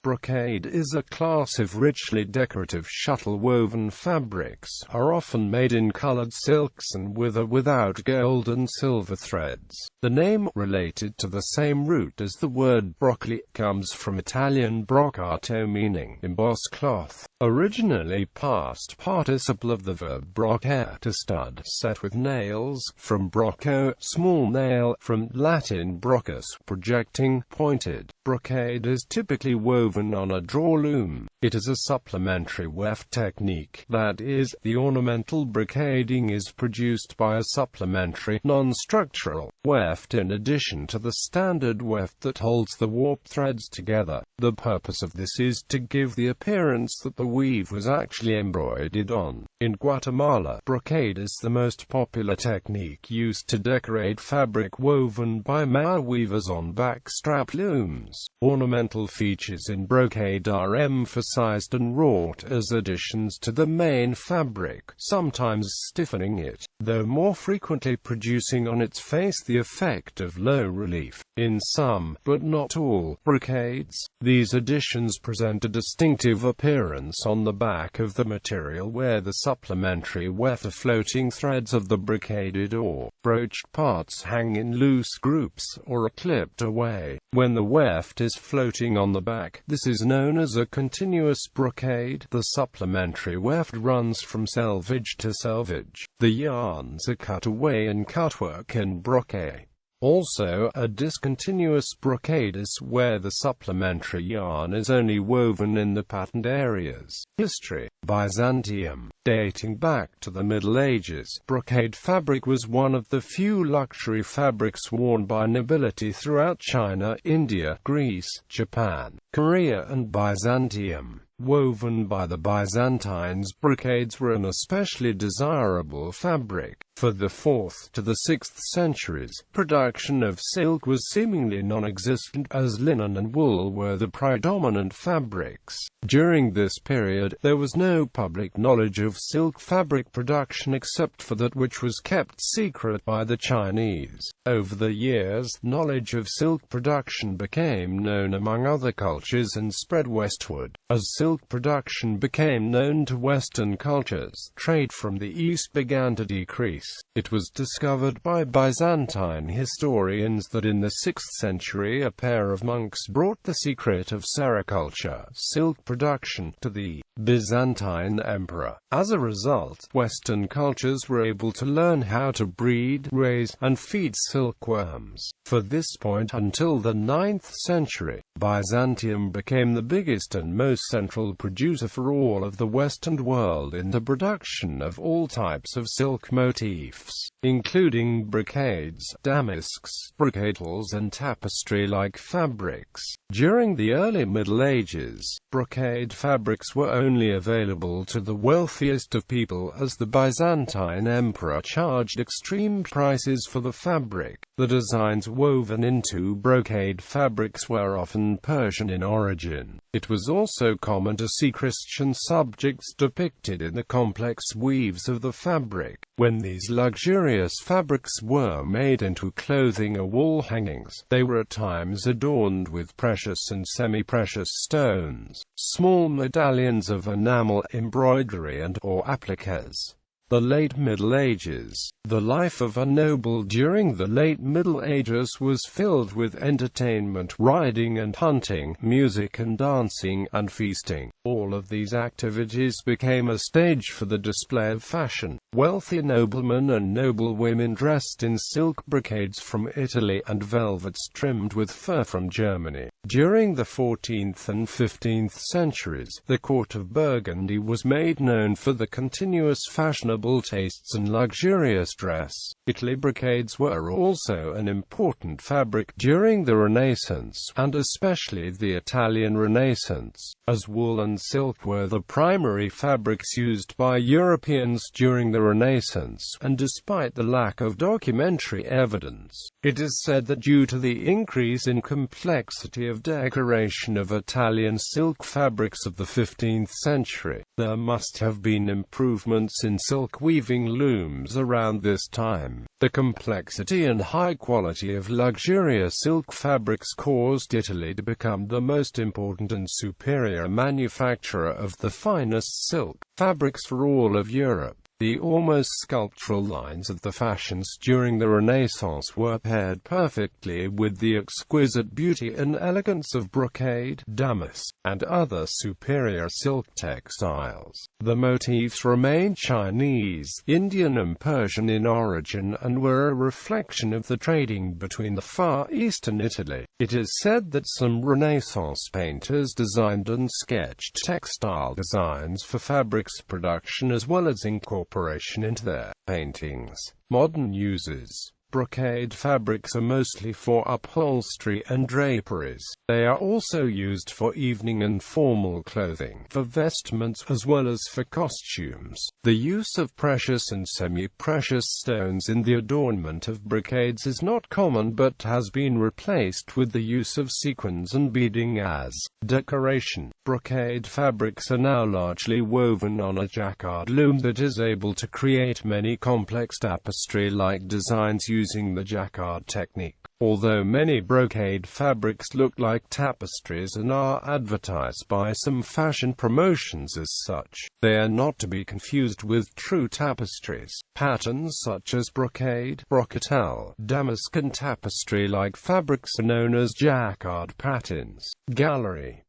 Brocade is a class of richly decorative shuttle-woven fabrics, are often made in colored silks and with or without gold and silver threads. The name, related to the same root as the word broccoli, comes from Italian broccato meaning embossed cloth. Originally past participle of the verb broccare, to stud, set with nails, from brocco, small nail, from Latin broccus, projecting, pointed. Brocade is typically woven on a draw loom. It is a supplementary weft technique, that is, the ornamental brocading is produced by a supplementary, non-structural, weft in addition to the standard weft that holds the warp threads together. The purpose of this is to give the appearance that the weave was actually embroidered on. In Guatemala, brocade is the most popular technique used to decorate fabric woven by male weavers on backstrap looms. Ornamental features in brocade are emphasized and wrought as additions to the main fabric, sometimes stiffening it, though more frequently producing on its face the effect of low relief. In some, but not all, brocades, these additions present a distinctive appearance on the back of the material where the supplementary weft floating threads of the brocaded or broached parts hang in loose groups, or are clipped away. When the weft is floating on the back, this is known as a continuous brocade. The supplementary weft runs from selvage to selvage. The yarns are cut away in cutwork and brocare. Also, a discontinuous brocade is where the supplementary yarn is only woven in the patterned areas. History: Byzantium. Dating back to the Middle Ages, brocade fabric was one of the few luxury fabrics worn by nobility throughout China, India, Greece, Japan, Korea and Byzantium. Woven by the Byzantines, brocades were an especially desirable fabric. For the 4th to the 6th centuries, production of silk was seemingly non-existent, as linen and wool were the predominant fabrics. During this period, there was no public knowledge of silk fabric production except for that which was kept secret by the Chinese. Over the years, knowledge of silk production became known among other cultures and spread westward. As silk production became known to Western cultures, trade from the East began to decrease. It was discovered by Byzantine historians that in the 6th century a pair of monks brought the secret of sericulture, silk production, to the Byzantine emperor. As a result, Western cultures were able to learn how to breed, raise, and feed silkworms. For this point until the 9th century, Byzantium became the biggest and most central producer for all of the Western world in the production of all types of silk motifs, including brocades, damasks, brocatals and tapestry-like fabrics. During the early Middle Ages, brocade fabrics were only available to the wealthiest of people, as the Byzantine emperor charged extreme prices for the fabric. The designs woven into brocade fabrics were often Persian in origin. It was also common to see Christian subjects depicted in the complex weaves of the fabric. When these luxurious fabrics were made into clothing or wall hangings, they were at times adorned with precious and semi-precious stones, small medallions of enamel, embroidery and/or appliques. The Late Middle Ages. The life of a noble during the Late Middle Ages was filled with entertainment, riding and hunting, music and dancing, and feasting. All of these activities became a stage for the display of fashion. Wealthy noblemen and noblewomen dressed in silk brocades from Italy and velvets trimmed with fur from Germany. During the 14th and 15th centuries, the court of Burgundy was made known for the continuous fashionable tastes and luxurious dress. Italy brocades were also an important fabric during the Renaissance, and especially the Italian Renaissance, as wool and silk were the primary fabrics used by Europeans during the the Renaissance, and despite the lack of documentary evidence, it is said that due to the increase in complexity of decoration of Italian silk fabrics of the 15th century, there must have been improvements in silk weaving looms around this time. The complexity and high quality of luxurious silk fabrics caused Italy to become the most important and superior manufacturer of the finest silk fabrics for all of Europe. The almost sculptural lines of the fashions during the Renaissance were paired perfectly with the exquisite beauty and elegance of brocade, damask, and other superior silk textiles. The motifs remained Chinese, Indian and Persian in origin and were a reflection of the trading between the Far East and Italy. It is said that some Renaissance painters designed and sketched textile designs for fabrics production as well as incorporation into their paintings. Modern uses. Brocade fabrics are mostly for upholstery and draperies. They are also used for evening and formal clothing, for vestments as well as for costumes. The use of precious and semi-precious stones in the adornment of brocades is not common but has been replaced with the use of sequins and beading as decoration. Brocade fabrics are now largely woven on a jacquard loom that is able to create many complex tapestry-like designs using the jacquard technique. Although many brocade fabrics look like tapestries and are advertised by some fashion promotions as such, they are not to be confused with true tapestries. Patterns such as brocade, broccato, damask and tapestry-like fabrics are known as jacquard patterns. Gallery.